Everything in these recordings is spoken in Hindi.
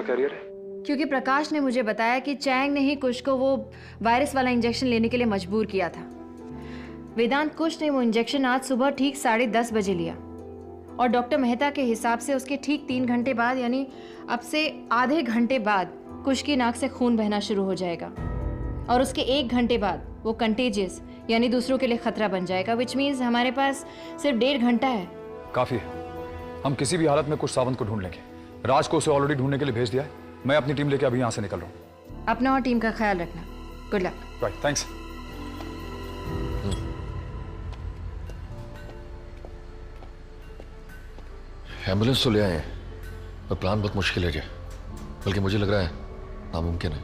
करियर है? क्योंकि प्रकाश ने मुझे बताया कि चैंग ने ही कुश को वो वायरस वाला इंजेक्शन लेने के लिए मजबूर किया था। वेदांत कुश ने वो इंजेक्शन आज सुबह ठीक 10:30 बजे लिया और डॉक्टर मेहता के हिसाब से उसके ठीक 3 घंटे बाद यानी अब से आधे घंटे बाद कुश की नाक से खून बहना शुरू हो जाएगा और उसके 1 घंटे बाद वो कंटेजियस यानी दूसरों के लिए खतरा बन जाएगा, विच मीन्स हमारे पास सिर्फ 1.5 घंटा है। काफी है। हम किसी भी हालत में कुश सावंत को ढूंढ लेंगे। राज को उसे ऑलरेडी ढूंढने के लिए भेज दिया है। मैं अपनी टीम लेके अभी यहाँ से निकल रहा हूँ। अपना और टीम का ख्याल रखना। Good luck. Right, thanks. Ambulance तो ले आए हैं पर प्लान बहुत मुश्किल है, बल्कि मुझे लग रहा है नामुमकिन है।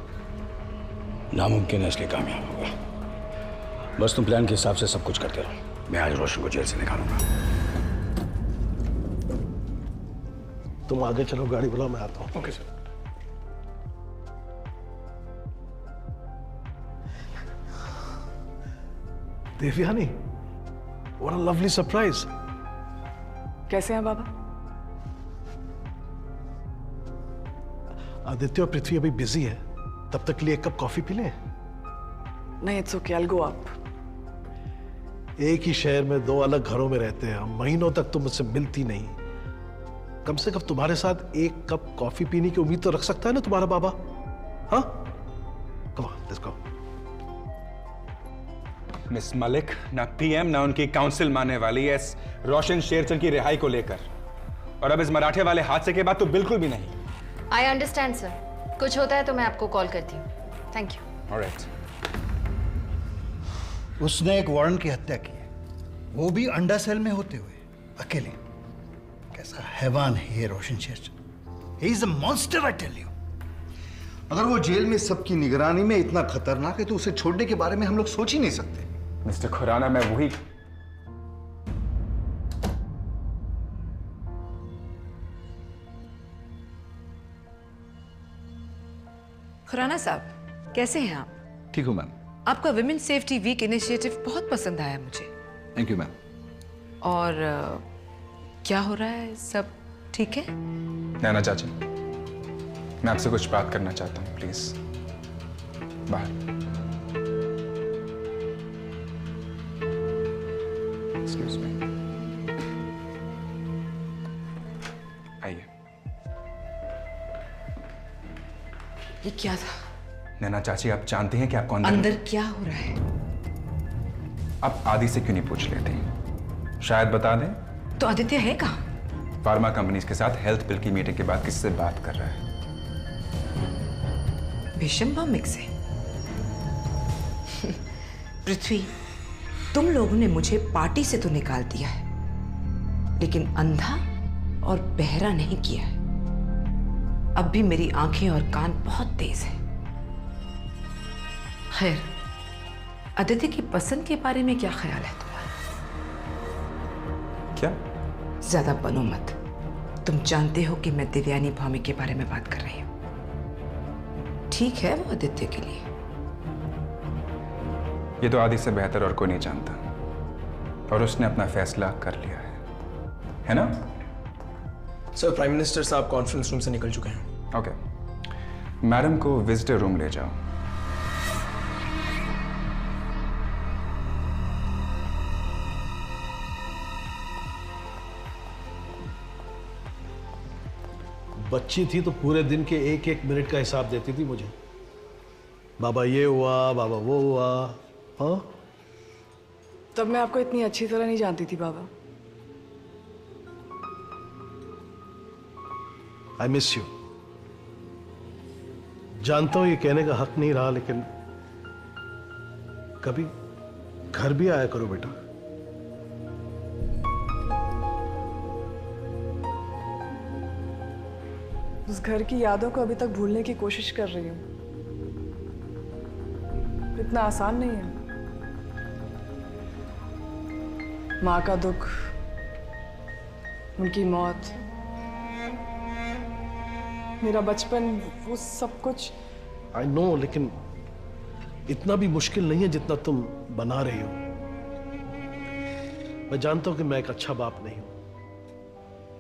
नामुमकिन है इसलिए कामयाब होगा। बस तुम प्लान के हिसाब से सब कुछ करते रहो। मैं आज रोशन को जेल से निकालूंगा। तुम आगे चलो, गाड़ी बुलाओ, मैं आता हूँ। Okay sir. Devyani, what a lovely surprise। कैसे हैं बाबा? आदित्य और पृथ्वी अभी बिजी है, तब तक के लिए 1 कप कॉफी पी लें। नहीं, it's okay, I will go up. एक ही शहर में 2 अलग घरों में रहते हैं हम, महीनों तक तुम मुझसे मिलती नहीं। कम से कम तुम्हारे साथ 1 कप कॉफी पीने की उम्मीद तो रख सकता है ना तुम्हारा बाबा? हाँ, come on, let's go. Miss Malik ना पीएम ना उनकी काउंसिल मानने वाली है रोशन शेरचंद की रिहाई को लेकर, और अब इस मराठे वाले हादसे के बाद तो बिल्कुल भी नहीं। आई अंडरस्टैंड सर, कुछ होता है तो मैं आपको कॉल करती हूँ। Thank you. ऑलराइट। उसने एक वारन की हत्या की है, वो भी अंडा सेल में होते हुए अकेले। कैसा हैवान है ये Roshan Sherchand. He is a monster, I tell you. अगर वो जेल में सबकी निगरानी में इतना खतरनाक है तो उसे छोड़ने के बारे में हम लोग सोच ही नहीं सकते। मिस्टर खुराना, मैं वही खुराना साहब, कैसे हैं आप? ठीक हूँ मैम। आपका विमेन सेफ्टी वीक इनिशिएटिव बहुत पसंद आया मुझे। Thank you ma'am. और क्या हो रहा है, सब ठीक है? नैना चाची, मैं आपसे कुछ बात करना चाहता हूँ, प्लीज बाहर। एक्सक्यूज मी, आइए। ये क्या था? नैना चाची, आप जानती हैं कि आपको अंदर क्या हो रहा है? आप आदि से क्यों नहीं पूछ लेते? शायद बता दें। तो आदित्य है कहाँ? फार्मा कंपनीज के साथ हेल्थ बिल की मीटिंग के बाद किसी से बात कर रहा है। भीषम बॉम्बिंग से? पृथ्वी, तुम लोगों ने मुझे पार्टी से तो निकाल दिया है, लेकिन अंधा और बहरा नहीं किया है। अब भी मेरी आंखें और कान बहुत तेज हैं। खैर, आदित्य की पसंद के बारे में क्या ख्याल है तुम्हारा? क्या? ज्यादा बनो मत। तुम जानते हो कि मैं देवयानी भौमिक के बारे में बात कर रही हूँ। ठीक है वो आदित्य के लिए। ये तो आदि से बेहतर और कोई नहीं जानता, और उसने अपना फैसला कर लिया है ना? सर, प्राइम मिनिस्टर साहब कॉन्फ्रेंस रूम से निकल चुके हैं। ओके, मैडम को विजिटर रूम ले जाओ। बच्ची थी तो पूरे दिन के 1-1 मिनट का हिसाब देती थी मुझे। बाबा ये हुआ, बाबा वो हुआ। हाँ, तब मैं आपको इतनी अच्छी तरह नहीं जानती थी बाबा। I miss you. जानता हूं ये कहने का हक नहीं रहा, लेकिन कभी घर भी आया करो बेटा। उस घर की यादों को अभी तक भूलने की कोशिश कर रही हूँ। इतना आसान नहीं है। माँ का दुख, उनकी मौत, मेरा बचपन, वो सब कुछ। आई नो, लेकिन इतना भी मुश्किल नहीं है जितना तुम बना रही हो। मैं जानता हूं कि मैं एक अच्छा बाप नहीं हूं,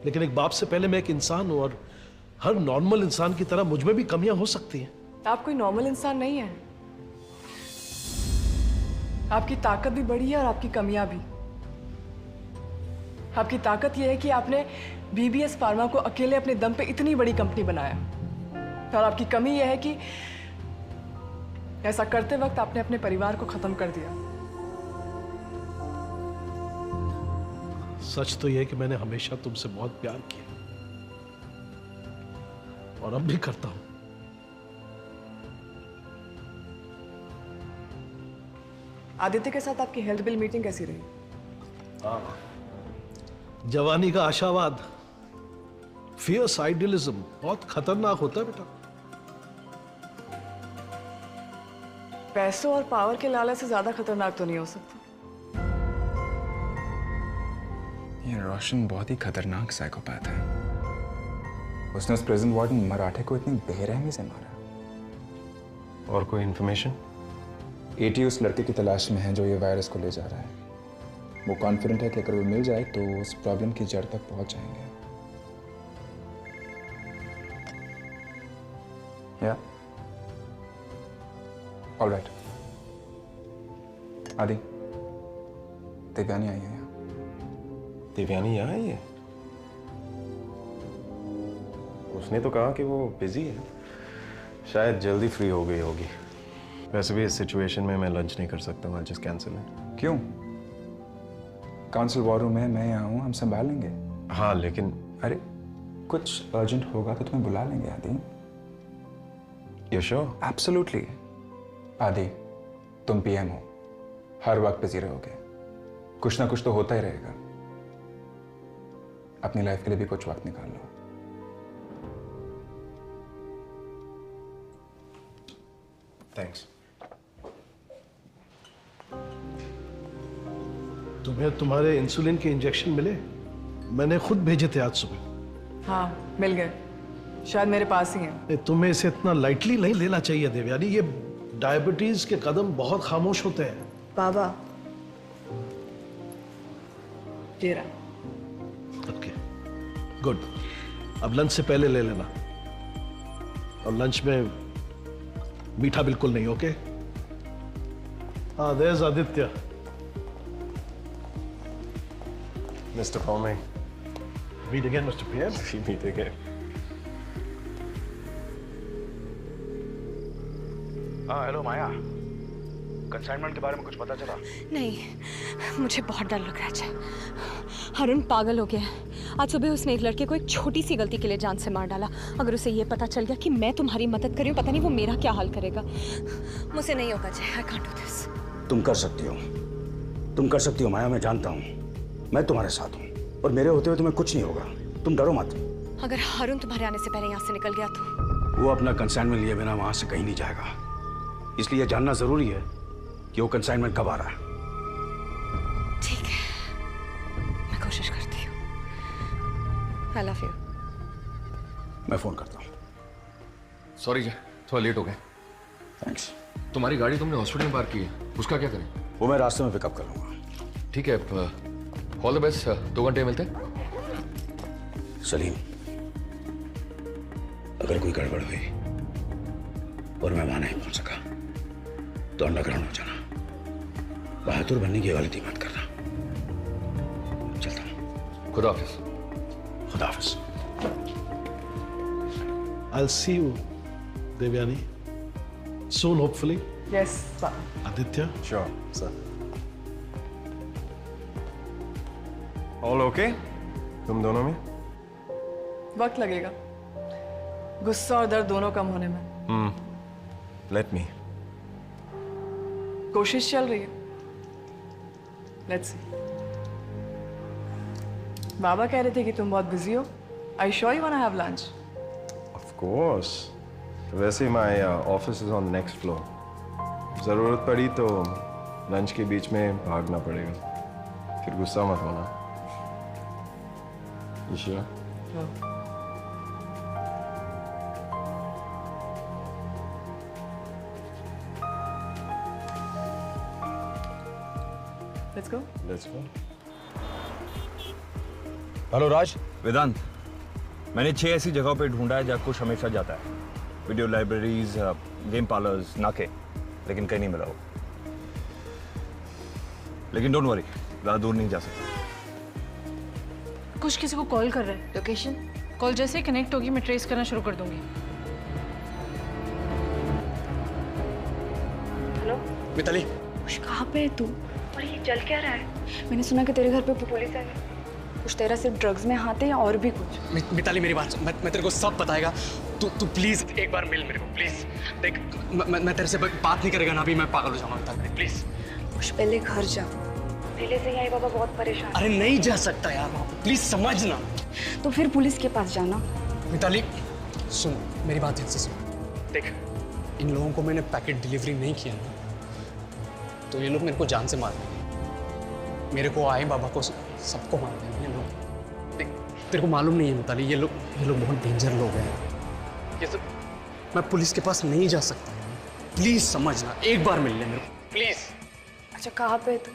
लेकिन एक बाप से पहले मैं एक इंसान हूं और हर नॉर्मल इंसान की तरह मुझ में भी कमियां हो सकती हैं। आप कोई नॉर्मल इंसान नहीं है। आपकी ताकत भी बड़ी है और आपकी कमियां भी। आपकी ताकत यह है कि आपने बीबीएस फार्मा को अकेले अपने दम पे इतनी बड़ी कंपनी बनाया, और आपकी कमी यह है कि ऐसा करते वक्त आपने अपने परिवार को खत्म कर दिया। सच तो यह है कि मैंने हमेशा तुमसे बहुत प्यार किया और अब भी करता हूं। आदित्य के साथ आपकी हेल्थ बिल मीटिंग कैसी रही? जवानी का आशावाद, फियर्स आइडियलिज्म बहुत खतरनाक होता है बेटा। पैसों और पावर के लालच से ज्यादा खतरनाक तो नहीं हो सकता। ये रोशन बहुत ही खतरनाक साइकोपैथ है। उसने उस प्रिजन वार्डन मराठे को इतनी बेरहमी से मारा। और कोई इंफॉर्मेशन? एटी उस लड़के की तलाश में है जो ये वायरस को ले जा रहा है। वो कॉन्फिडेंट है कि अगर वो मिल जाए तो उस प्रॉब्लम की जड़ तक पहुंच जाएंगे। या ऑलराइट। आदि, दिव्यानी आई है यहाँ। देवयानी यहाँ आई है? उसने तो कहा कि वो बिजी है, शायद जल्दी फ्री हो गई होगी। वैसे भी इस सिचुएशन में मैं लंच नहीं कर सकता हूँ, जस्ट कैंसिल है। क्यों? काउंसिल वॉर रूम है, मैं यहाँ हूँ, हम संभाल लेंगे। हाँ लेकिन अरे कुछ अर्जेंट होगा तो तुम्हें बुला लेंगे आदि। You sure? एब्सोल्युटली। आदि, तुम पीएम हो, हर वक्त बिजी रहोगे, कुछ ना कुछ तो होता ही रहेगा। अपनी लाइफ के लिए भी कुछ वक्त निकाल लो। थैंक्स। तुम्हें तुम्हारे इंसुलिन के इंजेक्शन मिले? मैंने खुद भेजे थे आज सुबह। हाँ मिल गए, शायद मेरे पास ही हैं। नहीं, तुम्हें इसे इतना लाइटली नहीं लेना चाहिए देवयानी। ये डायबिटीज के कदम बहुत खामोश होते हैं। बाबा ये रहा। Okay good. अब लंच से पहले ले लेना, और लंच में मीठा बिल्कुल नहीं। ओके? हाँ, देयर इज आदित्य। मिस्टर पॉमे। Meet again mister PM. Meet again. हाँ हेलो माया, कंसाइनमेंट के बारे में कुछ पता चला? नहीं, मुझे बहुत डर लग रहा है अजय। अरुण पागल हो गया है। आज सुबह उसने एक लड़के को एक छोटी सी गलती के लिए जान से मार डाला। अगर उसे ये पता चल गया कि मैं तुम्हारी मदद कर रही हूँ, पता नहीं वो मेरा क्या हाल करेगा। मुझसे नहीं होगा Ajay, I can't do this. तुम कर सकती हो, तुम कर सकती हो माया, मैं जानता हूँ। मैं तुम्हारे साथ हूँ और मेरे होते हुए तुम्हें कुछ नहीं होगा। तुम डरो मत। अगर अरुण तुम्हारे आने से पहले यहाँ से निकल गया तो? वो अपना कंसाइनमेंट लिए बिना वहां से कहीं नहीं जाएगा, इसलिए यह जानना जरूरी है कि वो कंसाइनमेंट कब आ रहा है। ठीक है, मैं कोशिश करती हूँ। I love you. मैं फोन करता हूँ। सॉरी जय, थोड़ा लेट हो गए। थैंक्स। तुम्हारी गाड़ी तुमने हॉस्पिटल में पार्क की है, उसका क्या करें? वो मैं रास्ते में पिकअप कर लूंगा। ठीक है, ऑल द बेस्ट। 2 घंटे मिलते हैं। सलीम, अगर कोई गड़बड़ हुई और मैं वहां नहीं पहुंच सका तो अंडरग्राउंड हो जाना। बहादुर बनने की गलती मत करना। चलता हूं। खुदा हाफिज। खुदा हाफिज। I'll see you, Devyani, soon hopefully. Yes, sir. Aditya. Sure, sir. All okay? तुम दोनों में? वक्त लगेगा, गुस्सा और दर्द दोनों कम होने में। Let me. कोशिश चल रही है। Let's see. बाबा कह रहे थे कि तुम बहुत बिजी हो। Are you sure you wanna have lunch? Of course. वैसे my office is on the next floor. जरूरत पड़ी तो लंच के बीच में भागना पड़ेगा। फिर गुस्सा मत होना। You sure? Sure. Let's go. Let's go. Hello Raj. Vedant, मैंने 6 ऐसी जगहों पे ढूंढा है जहाँ कुछ हमेशा जाता है। वीडियो लाइब्रेरीज, गेम पार्लर्स, नाके, लेकिन कहीं नहीं मिला वो। लेकिन डोंट वरी, ज़्यादा दूर नहीं जा सकता। कुछ किसी को कॉल कर रहा है। लोकेशन? कॉल जैसे ही कनेक्ट होगी मैं ट्रेस करना शुरू कर दूंगी। हेलो मिताली, कुछ कहाँ पे है तू? और ये चल क्या रहा है? मैंने सुना कि तेरे घर पे पुलिस आई। कुछ तेरा सिर्फ ड्रग्स में हाथ है या और भी कुछ? मिताली मेरी बात सुन, मैं तेरे को सब बताएगा। तू प्लीज एक बार मिल मेरे को, प्लीज। देख मैं तेरे से बात नहीं करेगा ना, अभी मैं पागल हो जाऊंगा मिताली, प्लीज। कुछ पहले घर जा, पहले से ही आई बाबा बहुत परेशान। अरे नहीं जा सकता यार वहाँ पे, प्लीज समझना। तो फिर पुलिस के पास जाना। मिताली सुन, मेरी बात ध्यान से सुन। देख, इन लोगों को मैंने पैकेट डिलीवरी नहीं किया ना, तो ये लोग मेरे को जान से मार देंगे। मेरे को आए बाबा को सबको मार देंगे ये लोग। देख, तेरे को मालूम नहीं है मिताली, ये लोग बहुत डेंजर लोग हैं। ये सब मैं पुलिस के पास नहीं जा सकता। प्लीज समझना, एक बार मिल ले मेरे को, प्लीज। अच्छा कहाँ पे है तू?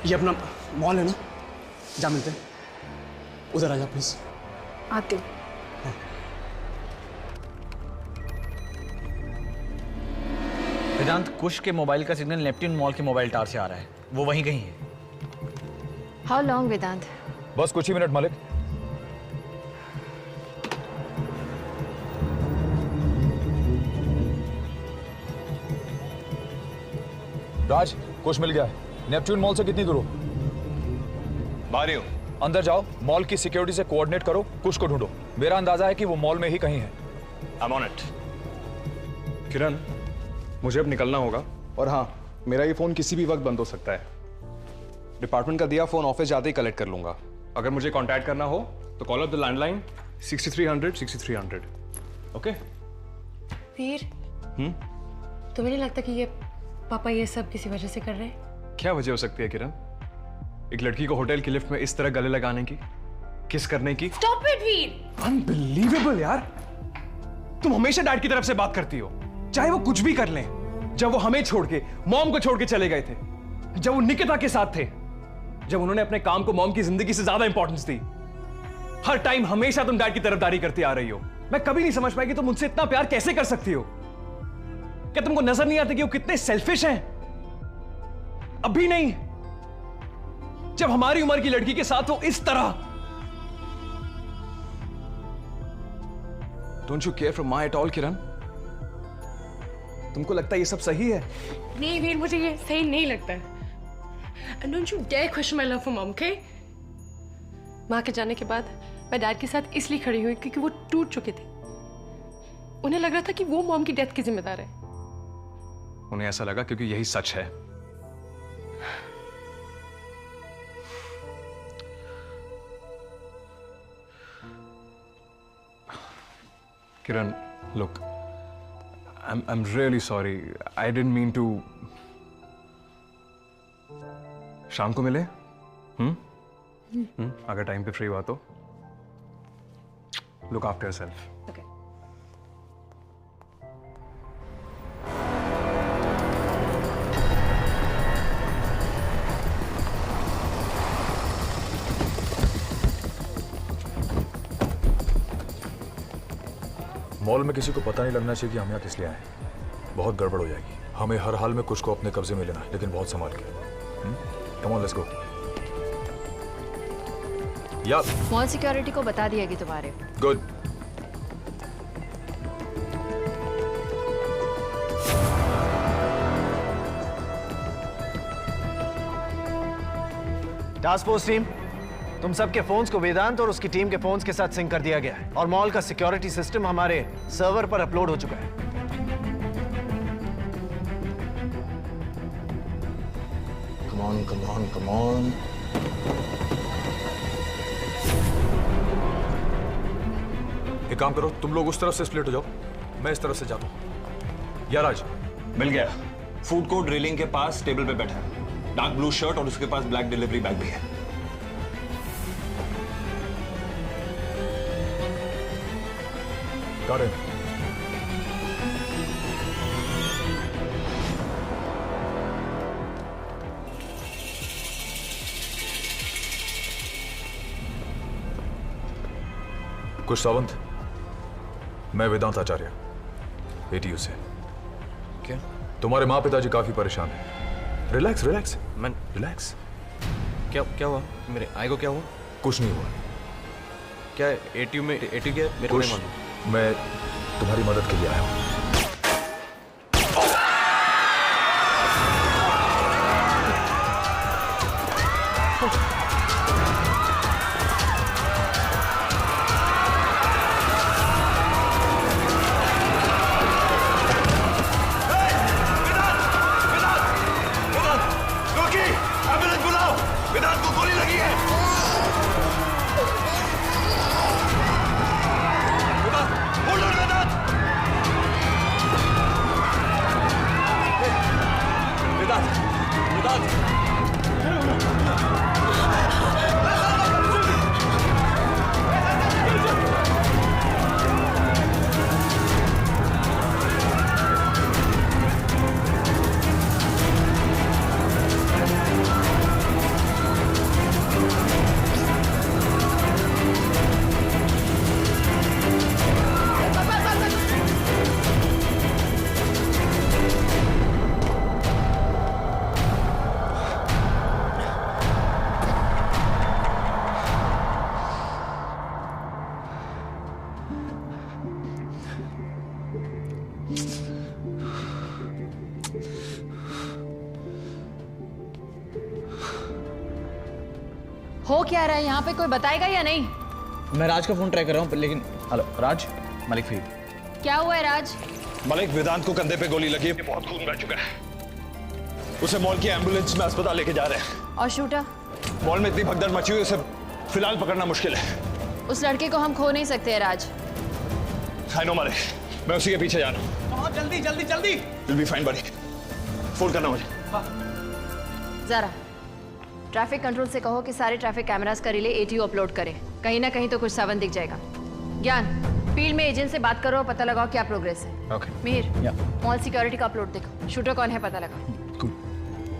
ये अपना मॉल है ना, जा मिलते हैं। उधर आ जा प्लीज। आती हूँ। वेदांत, कुश के मोबाइल का सिग्नल नेपट्यून मॉल के मोबाइल टावर से आ रहा है। वो वहीं कहीं है। हाउ लॉन्ग वेदांत? बस कुछ ही मिनट मालिक। राज, कुछ मिल गया है। नेपट्यून मॉल से कितनी दूर हो? बाहर ही हूं। अंदर जाओ, मॉल की सिक्योरिटी से कोऑर्डिनेट करो, कुछ को ढूंढो। मेरा अंदाजा है कि वो मॉल में ही कहीं है। I'm on it. किरण, मुझे अब निकलना होगा। और हाँ, मेरा ये फोन किसी भी वक्त बंद हो सकता है। डिपार्टमेंट का दिया फोन ऑफिस जाते ही कलेक्ट कर लूंगा। अगर मुझे कांटेक्ट करना हो तो call up the landline 6300 6300। Okay? Veer, तुम्हें नहीं लगता कि ये पापा ये सब किसी वजह से कर रहे हैं? क्या वजह हो सकती है किरण? एक लड़की को होटल की लिफ्ट में इस तरह गले लगाने की, किस करने की? Stop it, Veer! अनबिलीवेबल यार, तुम हमेशा डैड की तरफ से बात करती हो, चाहे वो कुछ भी कर लें। जब वो हमें छोड़ के, मॉम को छोड़ के चले गए थे, जब वो निकिता के साथ थे, जब उन्होंने अपने काम को मॉम की जिंदगी से ज्यादा इंपॉर्टेंस दी, हर टाइम हमेशा तुम डैड की तरफदारी करती आ रही हो। मैं कभी नहीं समझ पाई कि तुम मुझसे इतना प्यार कैसे कर सकती हो। क्या तुमको नजर नहीं आता कि वो कितने सेल्फिश हैं? अभी नहीं, जब हमारी उम्र की लड़की के साथ वो इस तरह। Don't you care for my at all Kiran? तुमको लगता है ये सब सही है? नहीं वीर, मुझे ये सही नहीं लगता है। And don't you dare question my love for mom, okay? माँ के जाने के बाद मैं डैड के साथ इसलिए खड़ी हुई क्योंकि वो टूट चुके थे। उन्हें लग रहा था कि वो मॉम की डेथ की जिम्मेदार है। उन्हें ऐसा लगा क्योंकि यही सच है। Kiran, look, I'm really sorry. I didn't mean to. शाम को मिले? अगर टाइम पे फ्री हुआ तो? Look after yourself. Okay. Mall में किसी को पता नहीं लगना चाहिए कि हम यहाँ किस लिए आए। बहुत गड़बड़ हो जाएगी। हमें हर हाल में कुछ को अपने कब्जे में लेना है, लेकिन बहुत संभाल के। Come on, let's go. या मॉल सिक्योरिटी को बता दिया कि तुम्हारे। गुड। टास्क फोर्स टीम, तुम सबके फोन्स को वेदांत और उसकी टीम के फोन्स के साथ सिंक कर दिया गया है और मॉल का सिक्योरिटी सिस्टम हमारे सर्वर पर अपलोड हो चुका है। Come on, come on, come on. एक काम करो, तुम लोग उस तरफ से स्प्लिट हो जाओ, मैं इस तरफ से जाता हूँ। या राज, मिल गया। फूड कोर्ट रेलिंग के पास टेबल पे बैठा है। डार्क ब्लू शर्ट और उसके पास ब्लैक डिलीवरी बैग भी है। Got it. कुछ सावंत, मैं वेदांत आचार्य, एटीयू से। क्या? तुम्हारे माँ पिताजी काफी परेशान हैं। रिलैक्स रिलैक्स मन रिलैक्स। क्या हुआ? मेरे आई को क्या हुआ? कुछ नहीं हुआ। क्या एटीयू में एटीयू क्या मेरे को नहीं मालूम। मैं तुम्हारी मदद के लिए आया हूँ। हो क्या रहा है यहाँ पे, कोई बताएगा या नहीं? मैं राज का फोन ट्राई कर रहा हूँ लेकिन हेलो राज, मलिक फीड। क्या हुआ है राज? मलिक, वेदांत को कंधे पे गोली लगी है, बहुत खून बह चुका है। उसे मॉल की एम्बुलेंस में अस्पताल लेके जा रहे हैं। और शूटर? मॉल में इतनी भगदड़ मची हुई, उसे फिलहाल पकड़ना मुश्किल है। उस लड़के को हम खो नहीं सकते राज। आई नो मलिक, मैं उसी के पीछे जा रहा हूँ। जल्दी जल्दी जल्दी। विल बी फाइन बड़ी। फोन करना मुझे। जरा ट्रैफिक कंट्रोल से कहो कि सारे ट्रैफिक कैमरास का रिले एटीयू अपलोड करें। कहीं ना कहीं तो कुछ सावन दिख जाएगा। ज्ञान, फील्ड में एजेंट से बात करो और पता लगाओ क्या प्रोग्रेस है। ओके। मिहिर, मॉल सिक्योरिटी का अपलोड देखो, शूटर कौन है पता लगाओ।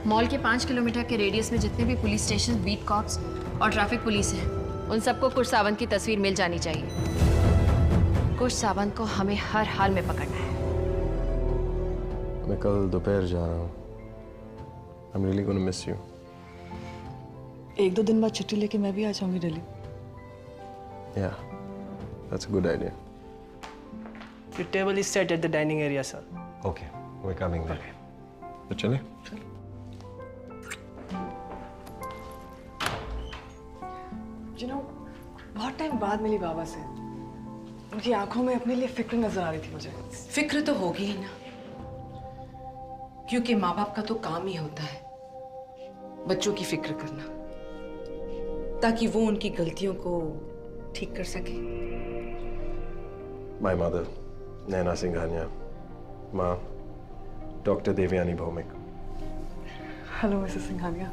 मॉल के 5 किलोमीटर के रेडियस में जितने भी पुलिस स्टेशन, बीट कॉप्स और ट्रैफिक पुलिस है, उन सबको कुश सावंत की तस्वीर मिल जानी चाहिए। कुश सावंत को हमें हर हाल में पकड़ना है। मैं कल दोपहर जा रहा हूँ। I'm really gonna miss you. 1-2 दिन बाद छुट्टी लेके मैं भी आ जाऊंगी Delhi. Yeah, that's a good idea. The table is set at the dining area, sir. Okay, we're coming there. तो चले? You know, बहुत टाइम बाद मिली बाबा से। उनकी आंखों में अपने लिए फिक्र नजर आ रही थी मुझे। फिक्र तो होगी ही ना, क्योंकि माँ बाप का तो काम ही होता है बच्चों की फिक्र करना, ताकि वो उनकी गलतियों को ठीक कर सके। My mother, नैना सिंघानिया, माँ, doctor Devyani Bhaumik. Hello Mrs Singhania.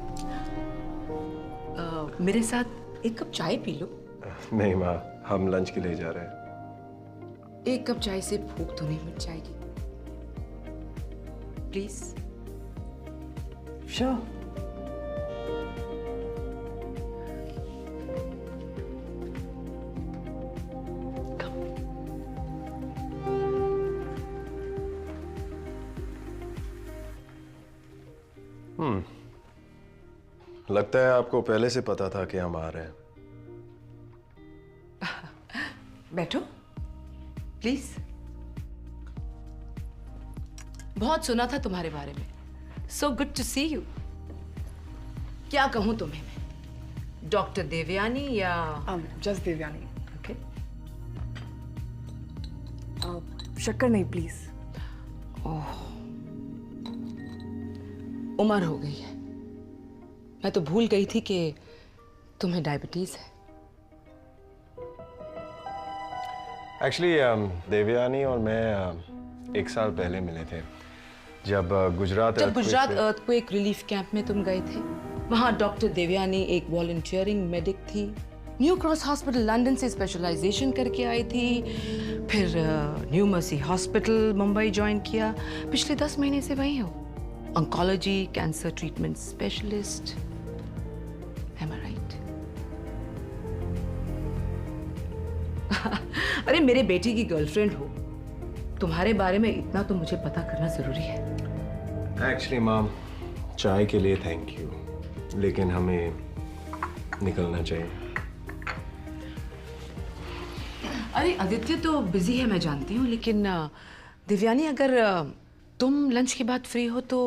मेरे साथ एक कप चाय पी लो। नहीं माँ, हम लंच के लिए जा रहे हैं। एक कप चाय से भूख तो नहीं मिट जाएगी, प्लीज। श्योर। लगता है आपको पहले से पता था कि हम आ रहे हैं। बैठो प्लीज। बहुत सुना था तुम्हारे बारे में। So good to see you. क्या कहूं तुम्हें मैं, डॉक्टर देवयानी या जस्ट देवयानी? ओके। शक्कर नहीं प्लीज। ओह, उम्र हो गई है। मैं तो भूल गई थी कि तुम्हें डायबिटीज है। एक्चुअली देवयानी और मैं 1 साल पहले मिले थे, जब गुजरात अर्थक्वेक रिलीफ कैंप में तुम गए थे। वहां डॉक्टर देवयानी एक वॉलंटियरिंग मेडिक थी। न्यू क्रॉस हॉस्पिटल लंदन से स्पेशलाइजेशन करके आई थी, फिर new mercy hospital Mumbai join किया। पिछले 10 महीने से वहीं हो। Oncology, cancer treatment specialist. Am I right? अरे मेरे बेटी की गर्लफ्रेंड हो, तुम्हारे बारे में इतना तो मुझे पता करना जरूरी है। एक्चुअली मैम, चाय के लिए थैंक यू, लेकिन हमें निकलना चाहिए। अरे आदित्य तो बिजी है मैं जानती हूँ, लेकिन दिव्यानी अगर तुम लंच के बाद फ्री हो तो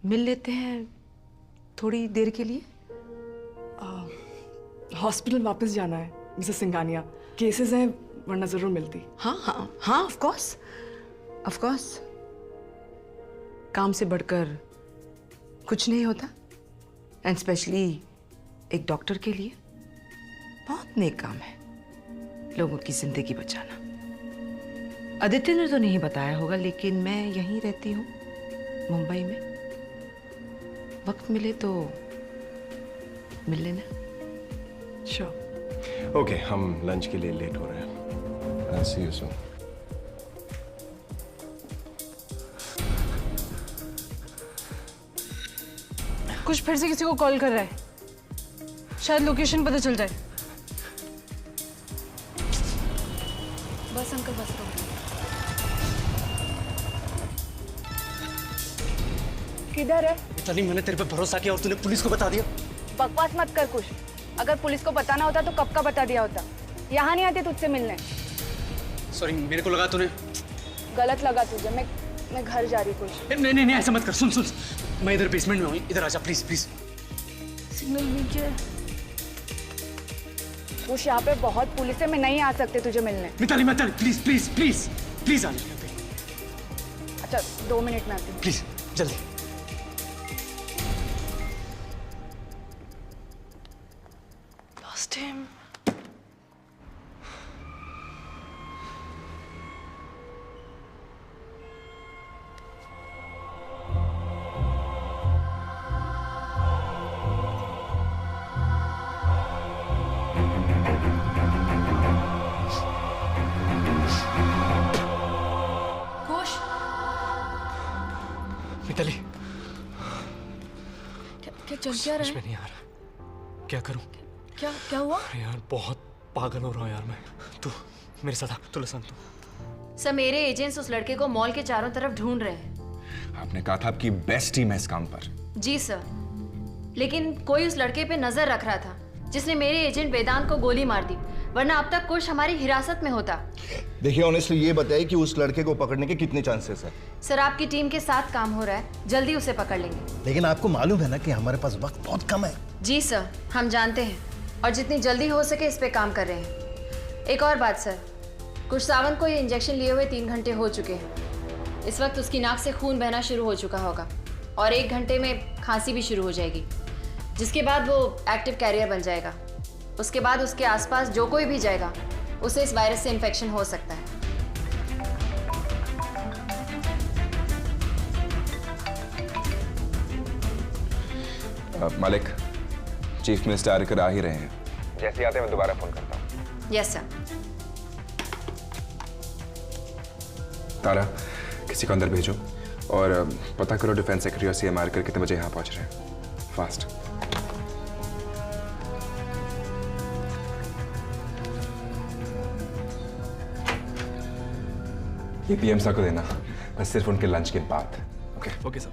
मिल लेते हैं थोड़ी देर के लिए। हॉस्पिटल वापस जाना है मिसेस सिंघानिया, केसेस हैं, वरना जरूर मिलती। हाँ हाँ हाँ, ऑफ कोर्स ऑफ कोर्स, काम से बढ़कर कुछ नहीं होता, एंड स्पेशली एक डॉक्टर के लिए बहुत नेक काम है लोगों की जिंदगी बचाना। आदित्य ने तो नहीं बताया होगा, लेकिन मैं यहीं रहती हूँ मुंबई में, वक्त मिले तो मिल लेना। श्योर। ओके, हम लंच के लिए लेट हो रहे हैं। I'll see you soon. कुछ फिर से किसी को कॉल कर रहा है, शायद लोकेशन पता चल जाए। बस अंकल, बस रहो। किधर है? चली, मैंने तेरे पे भरोसा किया और तूने पुलिस को बता दिया। बकवास मत कर कुछ, अगर पुलिस को बताना होता तो कब का बता दिया होता। यहाँ नहीं आते तुझसे मिलने। सॉरी, मेरे को लगा तूने। गलत लगा तुझे, मैं घर जा रही कुछ। नहीं नहीं नहीं, ऐसा मत कर। सुन सुन, मैं इधर बेसमेंट में हूँ, इधर आजा प्लीज प्लीज। सिग्नल नीचे। कुछ यहाँ पे बहुत पुलिस है, मैं नहीं आ सकते तुझे मिलने। Mitali Mitali please please please please आ जा। अच्छा 2 मिनट में आती हूँ। प्लीज जल्दी। Lost him. मिताली, क्या चल क्या रहा समझ में है? नहीं आ रहा, क्या करूं? क्या क्या हुआ? अरे यार, बहुत पागल हो रहा हूं यार मैं। तू मेरे साथ आ, तू लसन तू। सर, मेरे एजेंट्स उस लड़के को मॉल के चारों तरफ ढूंढ रहे हैं। आपने कहा था आपकी बेस्ट टीम है इस काम पर। जी सर, लेकिन कोई उस लड़के पे नजर रख रहा था जिसने मेरे एजेंट वेदांत को गोली मार दी, वरना अब तक कुछ हमारी हिरासत में होता। देखिए, ऑनेस्टली ये बताइए कि उस लड़के को पकड़ने के कितने चांसेस है? सर, आपकी टीम के साथ काम हो रहा है, जल्दी उसे पकड़ लेंगे। लेकिन आपको मालूम है ना कि हमारे पास वक्त बहुत कम है। जी सर, हम जानते हैं और जितनी जल्दी हो सके इस पे काम कर रहे हैं। एक और बात सर, कुछ सावंत को ये इंजेक्शन लिए हुए 3 घंटे हो चुके हैं। इस वक्त उसकी नाक से खून बहना शुरू हो चुका होगा और 1 घंटे में खांसी भी शुरू हो जाएगी, जिसके बाद वो एक्टिव कैरियर बन जाएगा। उसके बाद उसके आसपास जो कोई भी जाएगा उसे इस वायरस से इन्फेक्शन हो सकता है। मालिक, चीफ मिनिस्टर आकर आ ही रहे हैं। जैसे आते मैं दोबारा फोन करता हूँ। Yes sir. तारा, किसी को अंदर भेजो और पता करो डिफेंस सेक्रेटरी और CMR कर कितने बजे यहाँ पहुँच रहे हैं। फास्ट। ये PM साहब को देना, बस सिर्फ उनके लंच के बाद। Okay okay sir.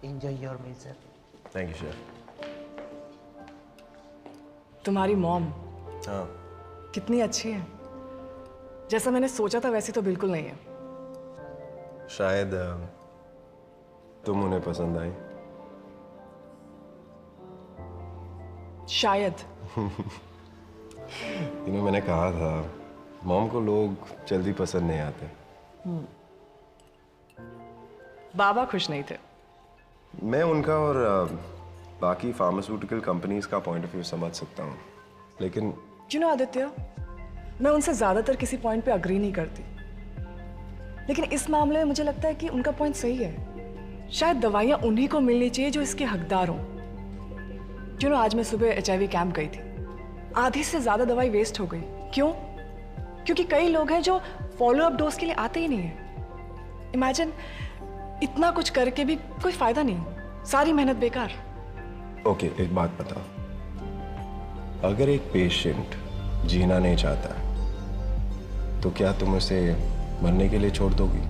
Enjoy your meal, sir. Thank you sir. तुम्हारी मॉम हाँ, कितनी अच्छी है, जैसा मैंने सोचा था वैसी तो बिल्कुल नहीं है। शायद तुम उन्हें पसंद आई। शायद। मैंने कहा था मॉम को लोग जल्दी पसंद नहीं आते। बाबा खुश नहीं थे। मैं उनका और बाकी फार्मास्यूटिकल कंपनीज का पॉइंट ऑफ व्यू समझ सकता हूँ, लेकिन आदित्य, मैं उनसे ज्यादातर किसी पॉइंट पे अग्री नहीं करती, लेकिन इस मामले में मुझे लगता है कि उनका पॉइंट सही है। शायद दवाइयाँ उन्हीं को मिलनी चाहिए जो इसके हकदार हों। आज मैं सुबह HIV कैंप गई थी, आधी से ज्यादा दवाई वेस्ट हो गई। क्यों? क्योंकि कई लोग हैं जो फॉलो अप डोज के लिए आते ही नहीं है। इमेजिन, इतना कुछ करके भी कोई फायदा नहीं, सारी मेहनत बेकार। ओके, एक बात बताओ, अगर एक पेशेंट जीना नहीं चाहता तो क्या तुम उसे मरने के लिए छोड़ दोगी?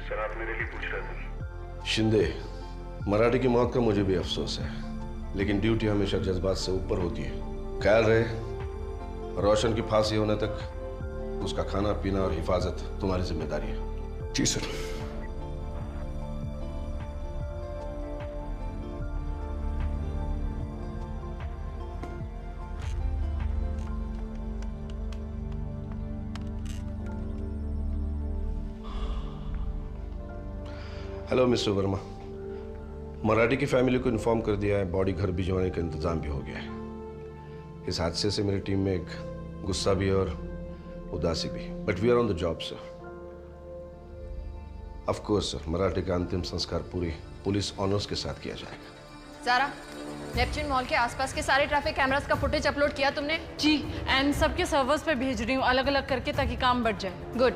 सर, आप मेरे लिए पूछ रहे थे। शिंदे, मराठी की मौत का मुझे भी अफसोस है, लेकिन ड्यूटी हमेशा जज्बात से ऊपर होती है। ख्याल रहे, रोशन की फांसी होने तक उसका खाना पीना और हिफाजत तुम्हारी जिम्मेदारी है। जी sir. Hello mister Verma, Marathi की फैमिली को इन्फॉर्म कर दिया है, बॉडी घर भिजवाने का इंतजाम भी हो गया है। इस हादसे से मेरी टीम में एक गुस्सा भी और उदासी भी, but we are on the job sir. Of course sir, Marathi का अंतिम संस्कार पूरी पुलिस ऑनर्स के साथ किया जाएगा। सारा, नेपच्यून मॉल के आसपास के सारे ट्रैफिक कैमरास का फुटेज अपलोड किया तुमने? जी, एंड सबके सर्वर्स पे भेज रही हूँ अलग अलग करके, ताकि काम बढ़ जाए। गुड।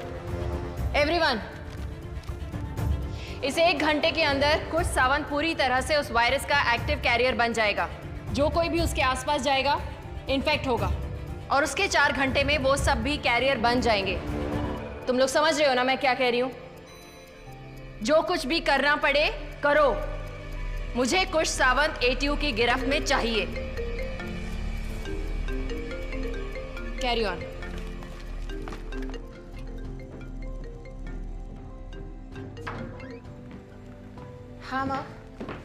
एवरीवन, इस 1 घंटे के अंदर कुश सावंत पूरी तरह से उस वायरस का एक्टिव कैरियर बन जाएगा। जो कोई भी उसके आसपास जाएगा इन्फेक्ट होगा, और उसके 4 घंटे में वो सब भी कैरियर बन जाएंगे। तुम लोग समझ रहे हो ना मैं क्या कह रही हूं? जो कुछ भी करना पड़े करो, मुझे कुश सावंत ATU की गिरफ्त में चाहिए। Carry on. हाँ माँ,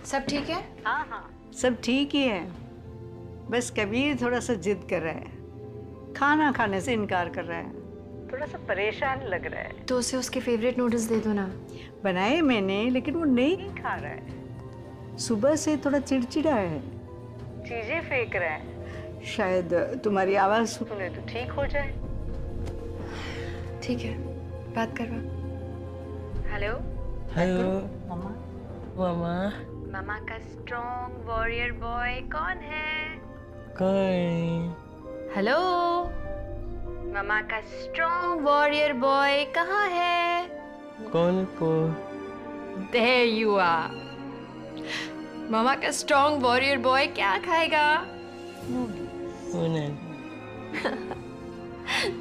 सब ठीक है? हाँ हाँ, सब ठीक ही है। बस कबीर थोड़ा सा जिद कर रहा है, खाना खाने से इनकार कर रहा है, थोड़ा सा परेशान लग रहा है। तो उसे उसके फेवरेट नूडल्स दे दो ना। बनाए मैंने, लेकिन वो नहीं खा रहा है। सुबह से थोड़ा चिड़चिड़ा है, चीजें फेंक रहा है। शायद तुम्हारी आवाज सुने तो ठीक हो जाए। ठीक है, बात करवा। हेलो हेलो मामा। मामा, मामा का स्ट्रॉन्ग वॉरियर बॉय कौन है? कोई। हेलो, मामा का स्ट्रॉन्ग वॉरियर बॉय कहाँ है? कौन को? There you are. मामा का स्ट्रॉन्ग वॉरियर बॉय क्या खाएगा?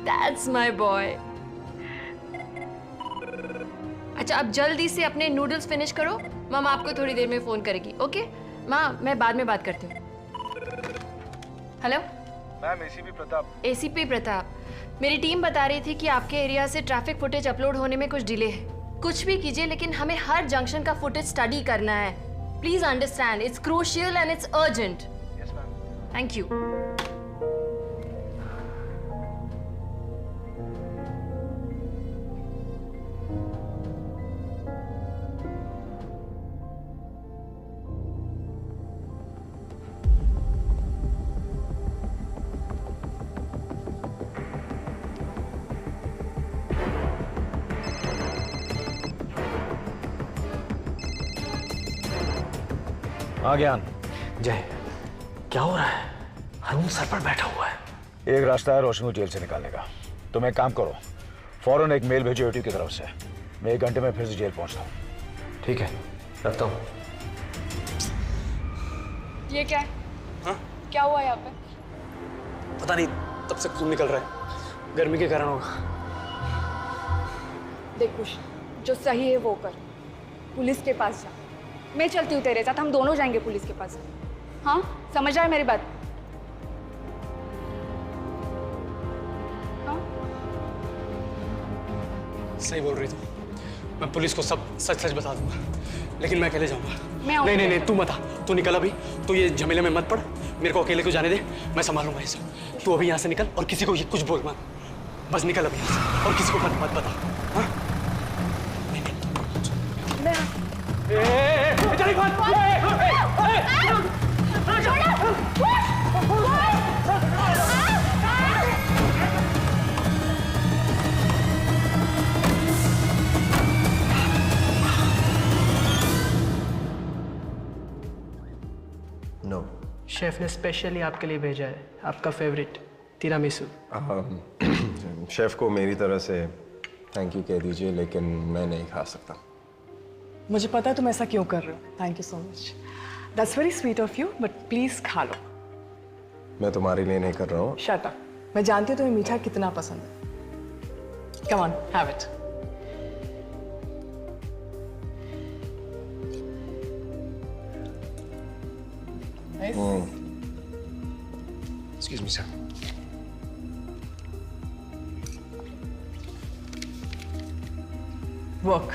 That's my boy. अच्छा, अब जल्दी से अपने नूडल्स फिनिश करो, मामा आपको थोड़ी देर में फोन करेगी। ओके माँ, मैं बाद में बात करती हूँ। Hello ma'am, ACP Pratap. ACP Pratap, मेरी टीम बता रही थी कि आपके एरिया से ट्रैफिक फुटेज अपलोड होने में कुछ डिले है। कुछ भी कीजिए, लेकिन हमें हर जंक्शन का फुटेज स्टडी करना है। Please understand, it's crucial and it's urgent. Yes ma'am. Thank you. हाँ ज्ञान। जय, क्या हो रहा है? हरून सर पर बैठा हुआ है। एक रास्ता है रोशन को जेल से निकालने का। तुम एक काम करो, फौरन एक मेल भेजो ATU की तरफ से। मैं 1 घंटे में फिर से जेल पहुंचता हूँ। ठीक है, रखता हूँ। ये क्या है? हाँ? क्या हुआ यहाँ पे? पता नहीं, तब से खून निकल रहा है, गर्मी के कारण होगा। देख कुश, जो सही है वो कर, पुलिस के पास जा। मैं चलती हूँ तेरे साथ, हम दोनों जाएंगे पुलिस के पास। हाँ, समझ आए मेरी बात? हाँ? सही बोल रही तू। मैं पुलिस को सब सच सच बता दूंगा, लेकिन मैं अकेले जाऊंगा। नहीं नहीं नहीं, तू मत आ, तू निकल अभी। तू ये झमेले में मत पड़, मेरे को अकेले को जाने दे, मैं संभालूंगा ये सब। तू अभी यहाँ से निकल और किसी को ये कुछ बोल मत। बस निकल अभी यहाँ से, और किसी को मत बता। हाँ? नो। शेफ ने स्पेशली आपके लिए भेजा है, आपका फेवरेट तिरामिसू। शेफ को मेरी तरफ से थैंक यू कह दीजिए, लेकिन मैं नहीं खा सकता। मुझे पता है तुम ऐसा क्यों कर रहे हो। Thank you so much, that's very sweet of you, but please खा लो। मैं तुम्हारे लिए नहीं कर रहा हूँ। शट अप, मैं जानती हूँ तुम्हें मीठा कितना पसंद है। Come on, have it. Excuse me, sir. Work.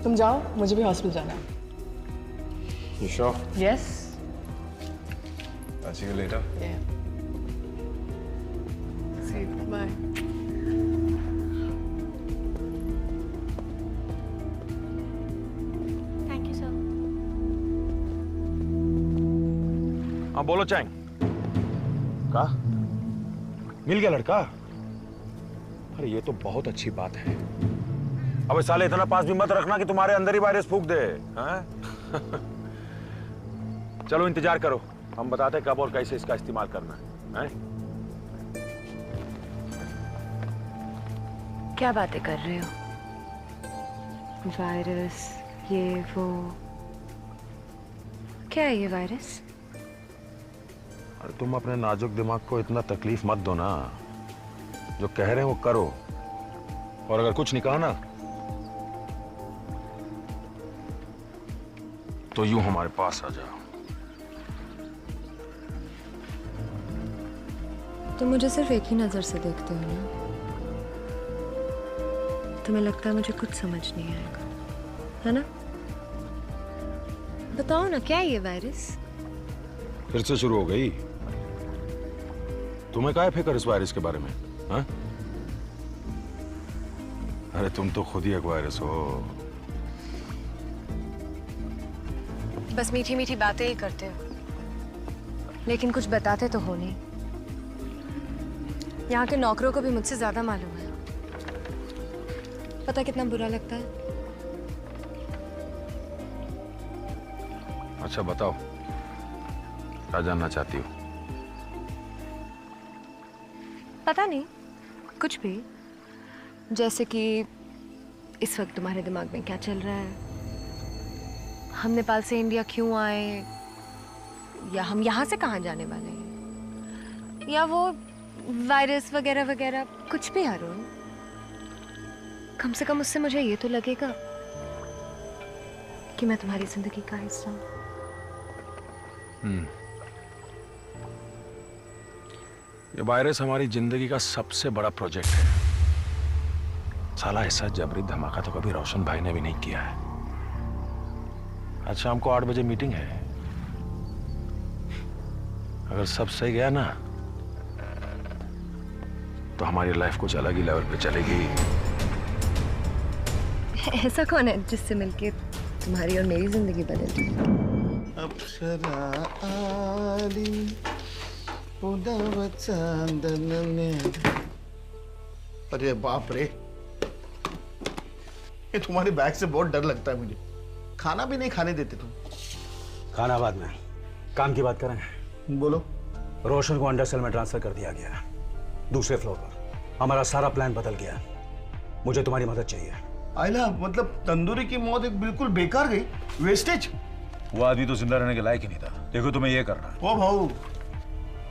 तुम जाओ, मुझे भी हॉस्पिटल जाना है। You sure? Yes. I'll see you later. Yeah. See you. Bye. Thank you sir. हाँ बोलो चैंग। का मिल गया लड़का? अरे ये तो बहुत अच्छी बात है। अबे साले इतना पास भी मत रखना कि तुम्हारे अंदर ही वायरस फूंक दे। हाँ? चलो इंतजार करो, हम बताते कब और कैसे इसका इस्तेमाल करना है। क्या बातें कर रहे हो? वायरस, ये वो। क्या है ये वायरस? अरे तुम अपने नाजुक दिमाग को इतना तकलीफ मत दो ना। जो कह रहे हैं वो करो, और अगर कुछ नहीं कहा ना तो यूं हमारे पास आ जाओ। तुम मुझे सिर्फ एक ही नजर से देखते हो ना? तुम्हें लगता है मुझे कुछ समझ नहीं आएगा, है ना? बताओ ना, क्या है ये वायरस? फिर से शुरू हो गई? तुम्हें क्या फिक्र इस वायरस के बारे में? हाँ? अरे तुम तो खुद ही एक वायरस हो। बस मीठी मीठी बातें ही करते हो, लेकिन कुछ बताते तो हो नहीं। यहाँ के नौकरों को भी मुझसे ज्यादा मालूम है। पता कितना बुरा लगता है? अच्छा बताओ, क्या जानना चाहती हो? पता नहीं, कुछ भी। जैसे कि इस वक्त तुम्हारे दिमाग में क्या चल रहा है? हम नेपाल से इंडिया क्यों आए, या हम यहाँ से कहाँ जाने वाले हैं, या वो वायरस वगैरह वगैरह, कुछ भी। हारून, कम से कम उससे मुझे ये तो लगेगा कि मैं तुम्हारी जिंदगी का हिस्सा हूँ। ये वायरस हमारी जिंदगी का सबसे बड़ा प्रोजेक्ट है। साला ऐसा जबरी धमाका तो कभी रोशन भाई ने भी नहीं किया है। आज शाम को 8 बजे मीटिंग है। अगर सब सही गया ना तो हमारी लाइफ कुछ अलग ही लेवल पे चलेगी। ऐसा कौन है जिससे मिलके तुम्हारी और मेरी जिंदगी बदल जाए? अप्सरा आली उदाव चांदन में। अरे बाप रे, ये तुम्हारे बैग से बहुत डर लगता है मुझे। खाना भी नहीं खाने देते तुम। खाना बाद में, काम की बात करें। बोलो। रोशन को अंडर सेल में ट्रांसफर कर दिया गया, दूसरे फ्लोर पर। हमारा सारा प्लान बदल गया। मुझे तुम्हारी मदद चाहिए। आइला, मतलब तंदूरी की मौत एक बिल्कुल बेकार गई, वेस्टेज। वो आदमी तो जिंदा रहने के लायक ही नहीं था। देखो तुम्हें ये करना है। ओ भाऊ,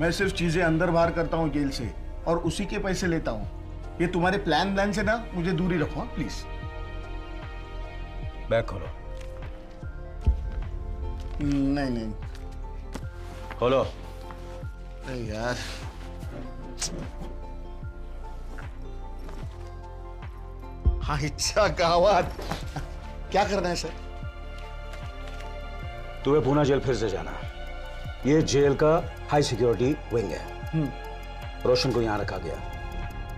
मैं सिर्फ चीजें अंदर बाहर करता हूँ जेल से, और उसी के पैसे लेता हूँ। ये तुम्हारे प्लान से ना मुझे दूरी रखो प्लीज। बैग खोलो। नहीं नहीं खोलो। अरे यार, हाँ इच्छा कहावत। क्या करना है सर? तुम्हें पूना जेल फिर से जाना। ये जेल का हाई सिक्योरिटी विंग है। रोशन को यहाँ रखा गया।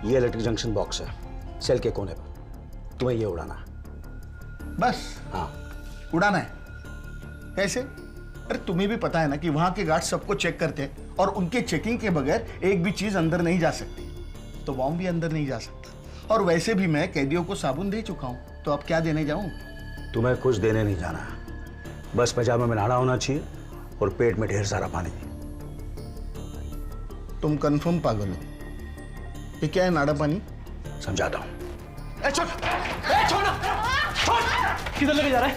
ये इलेक्ट्रिक जंक्शन बॉक्स है सेल के कोने पर। तुम्हें ये उड़ाना। बस हाँ उड़ाना है। कैसे? अरे तुम्हें भी पता है ना कि वहां के गार्ड सबको चेक करते हैं और उनके चेकिंग के बगैर एक भी चीज अंदर नहीं जा सकती, तो बॉम्ब भी अंदर नहीं जा सकता। और वैसे भी मैं कैदियों को साबुन दे चुका हूं, तो अब क्या देने जाऊं? तुम्हें कुछ देने नहीं जाना है, बस पजामे में नहाना होना चाहिए और पेट में ढेर सारा पानी। तुम कंफर्म पागल हो? ये क्या है नाड़ा पानी? समझाता हूँ। किधर लेके जा रहा है?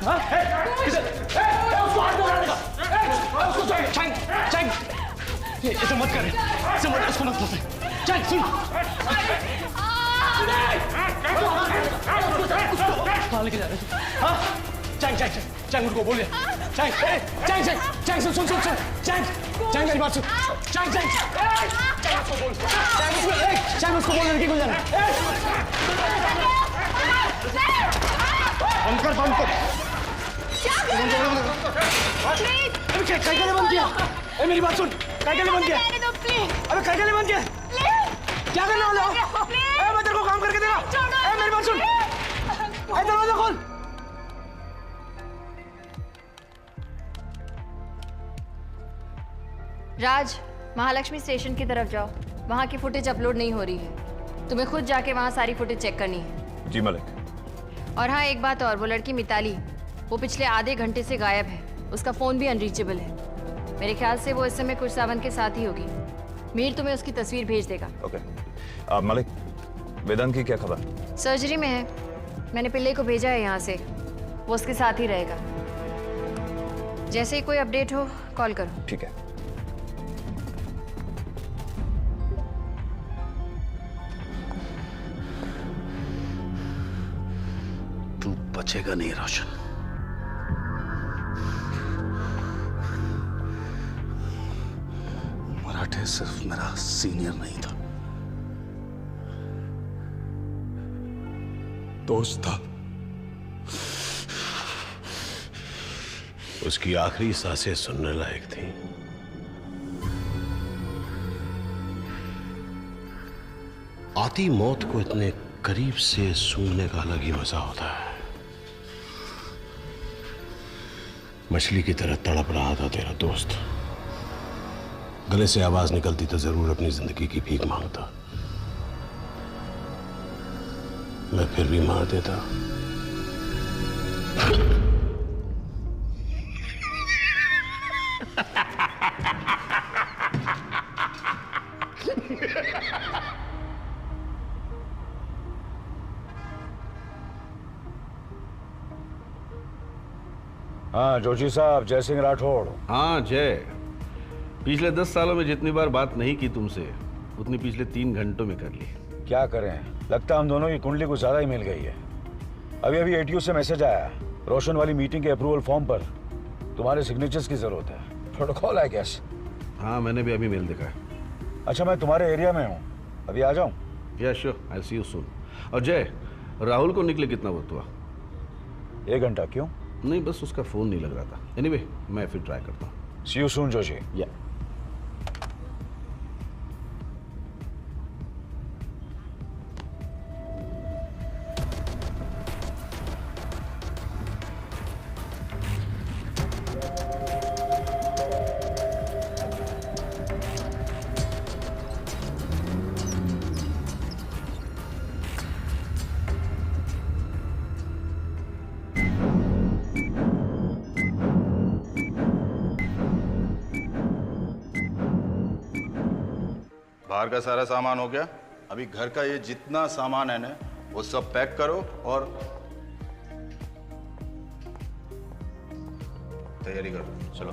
हाँ? किधर? उसको हाथ में लगाने का। उसको चैंग, ऐसा मत कर, ऐसा मत, उसको मत फंसे। चैंग सुन। कहाँ लेके जा रहे हो? हाँ? चैंग उनको बोलिए। चैंग सुन। चैंग मेरी बात सुन। चैंग उसको बोल लड़की को जाना। बंद कर। काय के लिए बंद किया? मेरी बात सुन। काय के लिए बंद किया? अबे काय के लिए बंद किया? क्या करने वाले हो? मैं तेरे को काम करके देगा। मेरी बात सुन। दरवाजा खोल। राज, महालक्ष्मी स्टेशन की तरफ जाओ। वहाँ की फुटेज अपलोड नहीं हो रही है। तुम्हें खुद जाके वहाँ सारी फुटेज चेक करनी है। जी मालिक। और हाँ, एक बात और, वो लड़की मिताली, वो पिछले आधे घंटे से गायब है। उसका फ़ोन भी अनरीचेबल है। मेरे ख्याल से वो इस समय कुछ सावन के साथ ही होगी। मीर तुम्हें उसकी तस्वीर भेज देगा। ओके। मालिक, वेदांत की क्या खबर? सर्जरी में है। मैंने पिल्ले को भेजा है यहाँ से, वो उसके साथ ही रहेगा। जैसे ही कोई अपडेट हो कॉल करो। ठीक है। तू बचेगा नहीं रोशन। मराठे सिर्फ मेरा सीनियर नहीं था, दोस्त था। उसकी आखिरी सांसें सुनने लायक थी। आती मौत को इतने करीब से सूंघने का अलग ही मजा होता है। मछली की तरह तड़प रहा था तेरा दोस्त। गले से आवाज निकलती तो जरूर अपनी जिंदगी की भीख मांगता। मैं फिर भी मार देता। हाँ जोशी साहब, जय सिंह राठौड़। हाँ जय। पिछले 10 सालों में जितनी बार बात नहीं की तुमसे, उतनी पिछले 3 घंटों में कर ली। क्या करें, लगता हम दोनों की कुंडली कुछ ज्यादा ही मिल गई है। अभी एटीयू से मैसेज आया, रोशन वाली मीटिंग के अप्रूवल फॉर्म पर तुम्हारे सिग्नेचर्स की जरूरत है। प्रोटोकॉल है कैसे? हाँ मैंने भी अभी मेल देखा है। अच्छा, मैं तुम्हारे एरिया में हूँ, अभी आ जाऊँ? या sure, I C you soon. और जय, राहुल को निकले कितना वक्त हुआ? 1 घंटा। क्यों? नहीं, बस उसका फोन नहीं लग रहा था। एनीवे, मैं फिर ट्राई करता हूँ। सी यू सून जोशी। या बाहर का सारा सामान हो गया। अभी घर का ये जितना सामान है ना, वो सब पैक करो और तैयारी करो। चलो।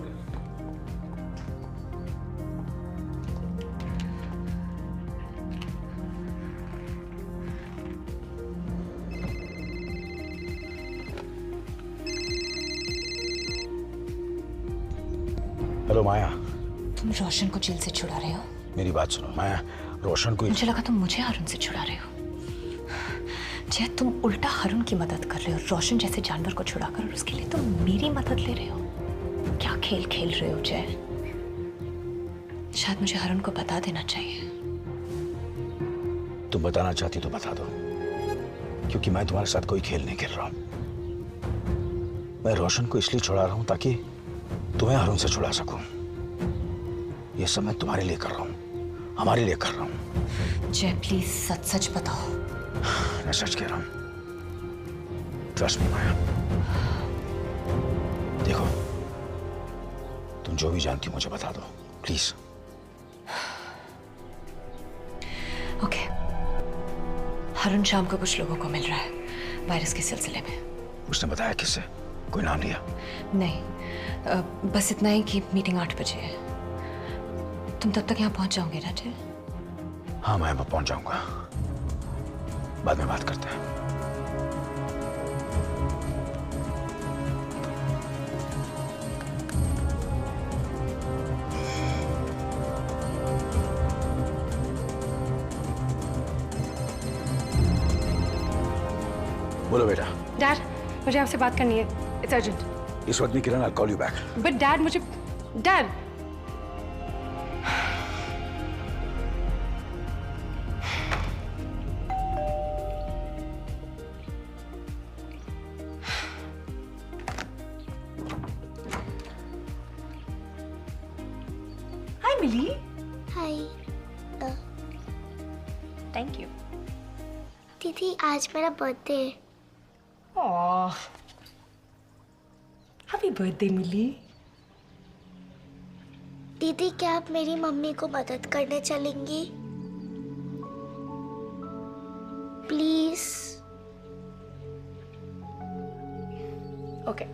हेलो माया। तुम रोशन को जेल से छुड़ा रहे हो? मेरी बात सुनो माया, रोशन को मुझे लगा तुम मुझे हारून से छुड़ा रहे हो। जय, तुम उल्टा हारून की मदद कर रहे हो रोशन जैसे जानवर को छुड़ाकर, और उसके लिए तुम मेरी मदद ले रहे हो। क्या खेल खेल रहे हो जय? शायद मुझे हारून को बता देना चाहिए। तुम बताना चाहती तो बता दो, क्योंकि मैं तुम्हारे साथ कोई खेल नहीं खेल रहा हूं। मैं रोशन को इसलिए छुड़ा रहा हूं ताकि तुम्हें अरुण से छुड़ा सकूं। ये सब मैं तुम्हारे लिए कर रहा हूं, हमारे लिए कर रहा हूं। जय प्लीज सच सच बताओ। मैं सच कह रहा हूं, ट्रस्ट मी माया। देखो, तुम जो भी जानती हो मुझे बता दो प्लीज। ओके। अरुण शाम को कुछ लोगों को मिल रहा है वायरस के सिलसिले में। उसने बताया किससे? कोई नाम लिया? नहीं, बस इतना ही कि मीटिंग 8 बजे है। तुम तब तक यहाँ पहुंच जाओगे ना जय? हाँ, मैं पहुंच जाऊंगा। बाद में बात करते हैं। बोलो बेटा। डैड, मुझे आपसे बात करनी है। It's urgent. इस वक्त नहीं Kiran, I'll call you back। But dad मुझे dad hi Mili. Hi. Thank you. दीदी आज मेरा बर्थडे है। Happy birthday Mili. दीदी क्या आप मेरी मम्मी को मदद करने चलेंगी? प्लीज। ओके।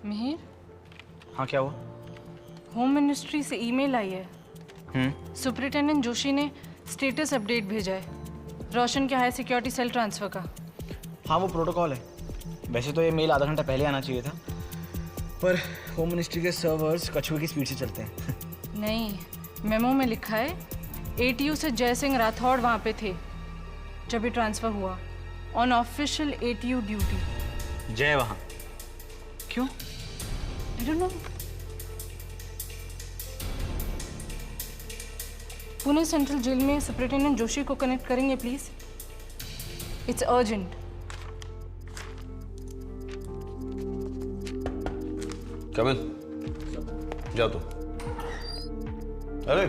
मिहिर, हाँ क्या हुआ? होम मिनिस्ट्री से ईमेल आई है। सुपरिटेंडेंट जोशी ने स्टेटस अपडेट भेजा है रोशन के हाई सिक्योरिटी सेल ट्रांसफर का। हाँ वो प्रोटोकॉल है। वैसे तो ये मेल आधा घंटा पहले आना चाहिए था, पर होम मिनिस्ट्री के सर्वर्स कछुए की स्पीड से चलते हैं। नहीं, मेमो में लिखा है एटीयू से जय सिंह राठौड़ वहाँ पे थे जब ये ट्रांसफर हुआ, on official ATU duty. Jay वहाँ क्यों? I don't know. Pune central jail में सुपरिटेंडेंट जोशी को कनेक्ट करेंगे please? It's urgent. Come in. जाओ तो। अरे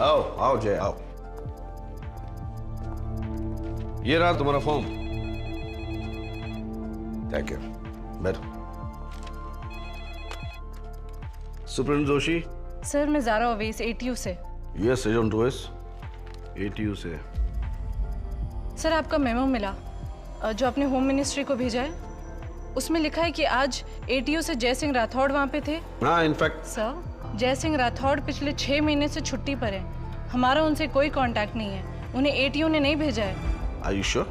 आओ आओ जय आओ। ये रहा तुम्हारा फॉर्म। Thank you. बैठो। सुप्रीम जोशी। सर मैं ज़ारा ओवैस एटीयू से। यस एजेंट ओवैस, एटीयू से। सर आपका मेमो मिला जो आपने होम मिनिस्ट्री को भेजा है। उसमें लिखा है कि आज एटीयू से जय सिंह राठौड़ वहाँ पे थे। हाँ इनफैक्ट। सर जय सिंह राठौड़ पिछले 6 महीने से छुट्टी पर है। हमारा उनसे कोई कांटेक्ट नहीं है। उन्हें एटीयू ने नहीं भेजा है। Are you sure?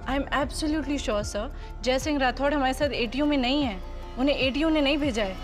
I am absolutely sure sir. जय सिंह राठौड़ हमारे साथ एटीयू में नहीं है। उन्हें एटीयू ने नहीं भेजा है।